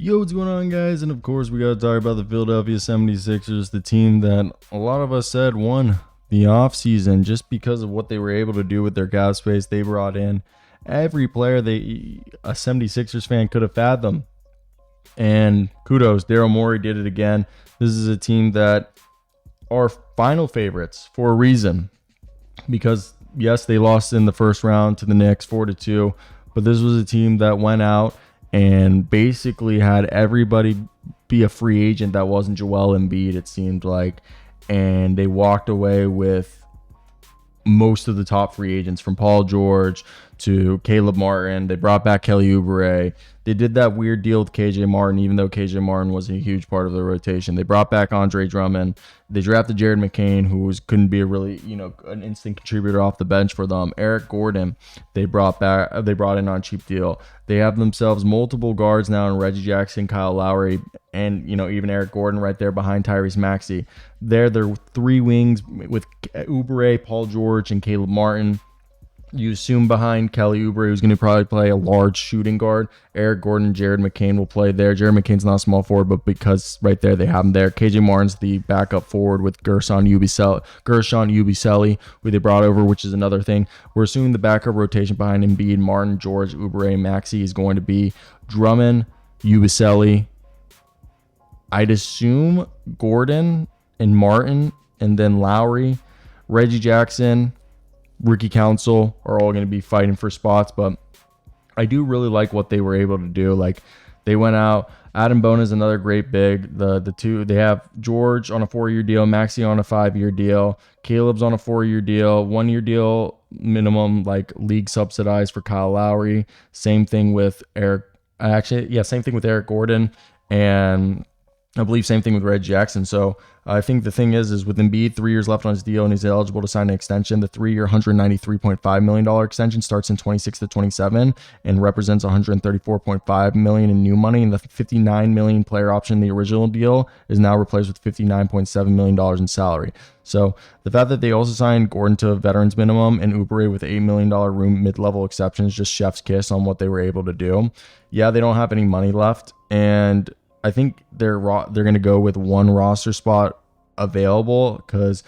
Yo, what's going on, guys? And of course, we got to talk about the Philadelphia 76ers, the team that a lot of us said won the offseason just because of what they were able to do with their cap space. They brought in every player a 76ers fan could have fathomed. And kudos, Daryl Morey did it again. This is a team that are final favorites for a reason. Because, yes, they lost in the first round to the Knicks 4-2. But this was a team that went out and basically had everybody be a free agent that wasn't Joel Embiid, it seemed like. And they walked away with most of the top free agents, from Paul George to Caleb Martin. They brought back Kelly Oubre. They did that weird deal with KJ Martin, even though KJ Martin wasn't a huge part of the rotation. They brought back Andre Drummond. They drafted Jared McCain, who couldn't be a really, an instant contributor off the bench for them. Eric Gordon, they brought in on a cheap deal. They have themselves multiple guards now in Reggie Jackson, Kyle Lowry, and even Eric Gordon right there behind Tyrese Maxey. They're three wings with Oubre, Paul George, and Caleb Martin. You assume behind Kelly Oubre, who's going to probably play a large shooting guard. Eric Gordon, Jared McCain will play there. Jared McCain's not a small forward, but because right there they have him there. KJ Martin's the backup forward with Gershon Yabusele, who they brought over, which is another thing. We're assuming the backup rotation behind Embiid, Martin, George, Oubre, and Maxey is going to be Drummond, Yabusele. I'd assume Gordon and Martin, and then Lowry, Reggie Jackson, Rookie Council are all going to be fighting for spots, but I do really like what they were able to do. Like, they went out. Adem Bona is another great big. The two, they have George on a 4-year deal, Maxey on a 5-year deal, Caleb's on a 4-year deal, 1-year deal minimum, like league subsidized for Kyle Lowry. Same thing with Eric. Same thing with Eric Gordon, and I believe same thing with Reggie Jackson. So I think the thing is with Embiid, 3 years left on his deal, and he's eligible to sign an extension. The 3-year, $193.5 million extension starts in 26 to 27 and represents $134.5 million in new money. And the $59 million player option in the original deal is now replaced with $59.7 million in salary. So the fact that they also signed Gordon to a veterans minimum and Oubre with $8 million room mid-level exception is just chef's kiss on what they were able to do. Yeah, they don't have any money left, and I think they're going to go with one roster spot available because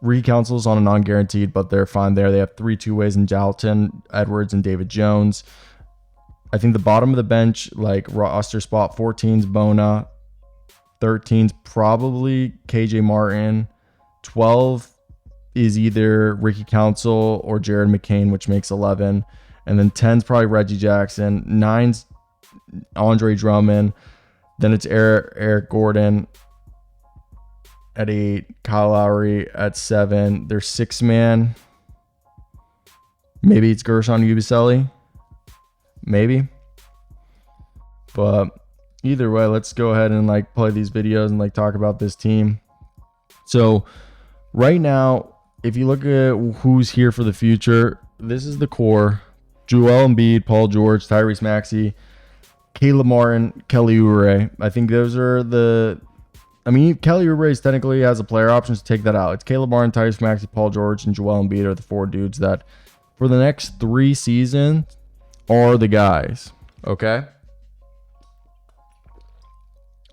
Rookie Council's on a non-guaranteed, but they're fine there. They have 3 two-ways in Jalton, Edwards, and David Jones. I think the bottom of the bench, like roster spot, 14's Bona, 13's probably KJ Martin, 12 is either Rookie Council or Jared McCain, which makes 11, and then 10's probably Reggie Jackson, 9's Andre Drummond. Then it's Eric Gordon at 8, Kyle Lowry at 7. Their 6-man. Maybe it's Gershon Yabusele. Maybe. But either way, let's go ahead and play these videos and talk about this team. So right now, if you look at who's here for the future, this is the core. Joel Embiid, Paul George, Tyrese Maxey, Caleb Martin, Kelly Oubre. I think those are Kelly Oubre technically has a player option, to take that out. It's Caleb Martin, Tyrese Maxey, Paul George, and Joel Embiid are the 4 dudes that for the next 3 seasons are the guys, okay,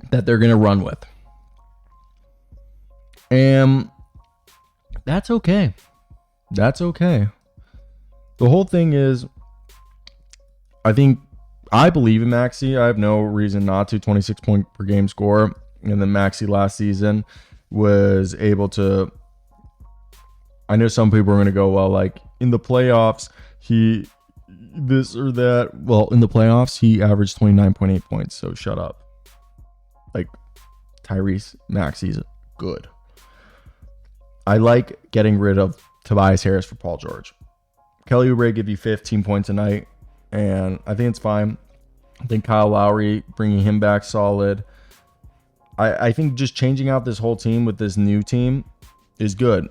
that they're going to run with. And that's okay. That's okay. The whole thing is, I believe in Maxey. I have no reason not to. 26 point per game score. And then Maxey last season was able to, I know some people are going to go, well, in the playoffs, he this or that. Well, in the playoffs, he averaged 29.8 points. So shut up. Tyrese Maxey's good. I like getting rid of Tobias Harris for Paul George. Kelly Oubre give you 15 points a night, and I think it's fine. I think Kyle Lowry, bringing him back, solid. I think just changing out this whole team with this new team is good.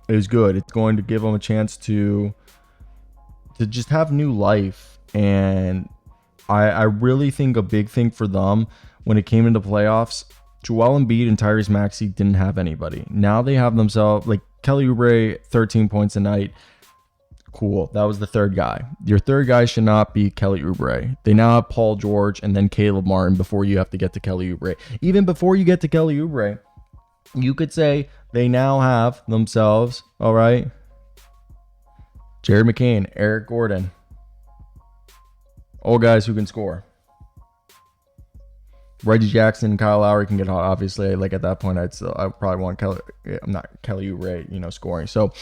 It is good. It's going to give them a chance to just have new life. And I really think a big thing for them when it came into playoffs, Joel Embiid and Tyrese Maxey didn't have anybody. Now they have themselves, Kelly Oubre, 13 points a night. Cool. That was the third guy. Your third guy should not be Kelly Oubre. They now have Paul George and then Caleb Martin before you have to get to Kelly Oubre. Even before you get to Kelly Oubre, you could say they now have themselves, all right, Jared McCain, Eric Gordon, all guys who can score. Reggie Jackson, Kyle Lowry can get hot. Obviously, like at that point, I probably want Kelly Oubre, scoring. So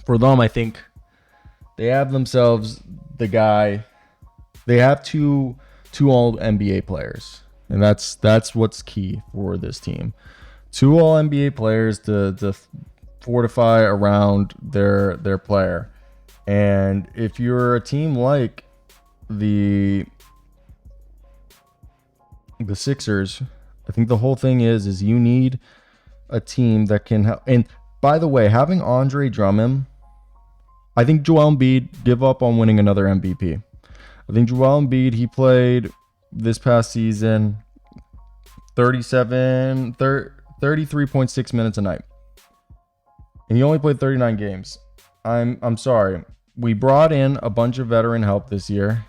for them, I think they have themselves the guy. They have two all NBA players, and that's what's key for this team. Two all NBA players to fortify around their player. And if you're a team like the Sixers, I think the whole thing is you need a team that can help. And by the way, having Andre Drummond, I think Joel Embiid give up on winning another MVP. I think Joel Embiid, he played this past season 33.6 minutes a night. And he only played 39 games. I'm sorry. We brought in a bunch of veteran help this year.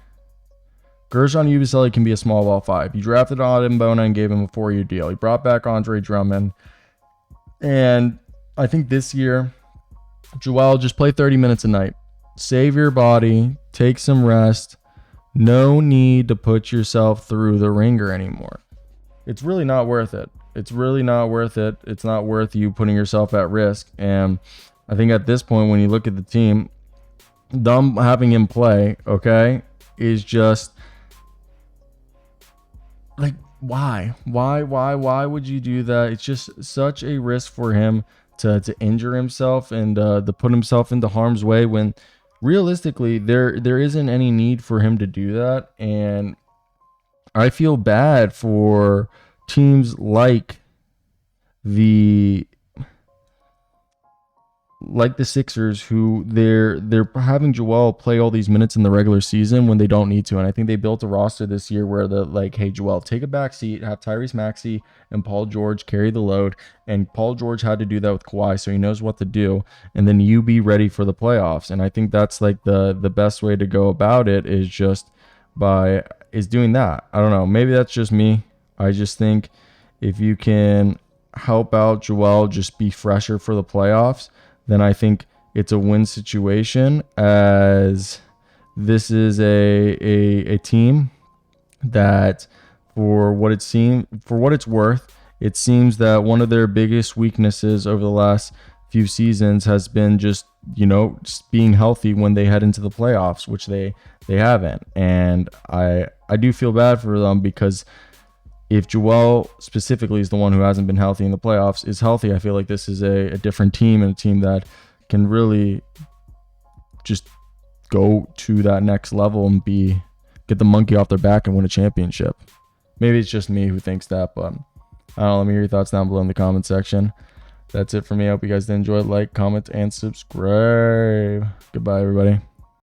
Gershon Yabusele can be a small ball 5. You drafted Adem Bona and gave him a 4-year deal. He brought back Andre Drummond. And I think this year, Joel, just play 30 minutes a night. Save your body. Take some rest. No need to put yourself through the ringer anymore. It's really not worth it. It's really not worth it. It's not worth you putting yourself at risk. And I think at this point, when you look at the team, them having him play, okay, is just like, why would you do that? It's just such a risk for him to injure himself and to put himself into harm's way when realistically there isn't any need for him to do that. And I feel bad for teams like the Sixers, who they're having Joel play all these minutes in the regular season when they don't need to. And I think they built a roster this year where they're like, hey, Joel, take a back seat, have Tyrese Maxey and Paul George carry the load. And Paul George had to do that with Kawhi, so he knows what to do. And then you be ready for the playoffs. And I think that's like the best way to go about it is doing that. I don't know. Maybe that's just me. I just think if you can help out Joel just be fresher for the playoffs, then I think it's a win situation, as this is a team that, for what it's worth, it seems that one of their biggest weaknesses over the last few seasons has been just being healthy when they head into the playoffs, which they haven't. And I do feel bad for them, because if Joel specifically is the one who hasn't been healthy in the playoffs, is healthy, I feel like this is a different team, and a team that can really just go to that next level and get the monkey off their back and win a championship. Maybe it's just me who thinks that, but I don't know. Let me hear your thoughts down below in the comment section. That's it for me. I hope you guys did enjoy. Like, comment, and subscribe. Goodbye, everybody.